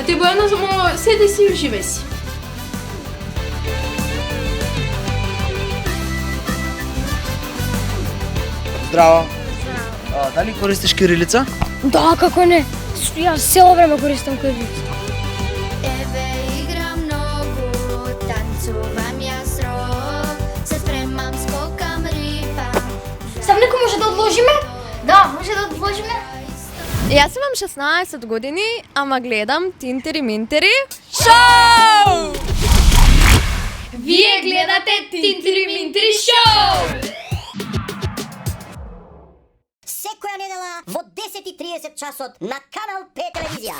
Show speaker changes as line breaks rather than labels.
Ти Бояна, само седи си и уживай си.
Здраво. Дали користиш кирилица?
Да, како не? Јас цело време користам кирилица.
Тебе играм многу, танцувам јас рок, се спремам, скокам, рипам.
Сам некој може да одложиме? Да, може да одложиме.
Јас имам 16 години, ама гледам Тинтери Минтери шоу!
Вие гледате Тинтери Минтери шоу!
Секоја недела во 10:30 часот на Канал П телевизија.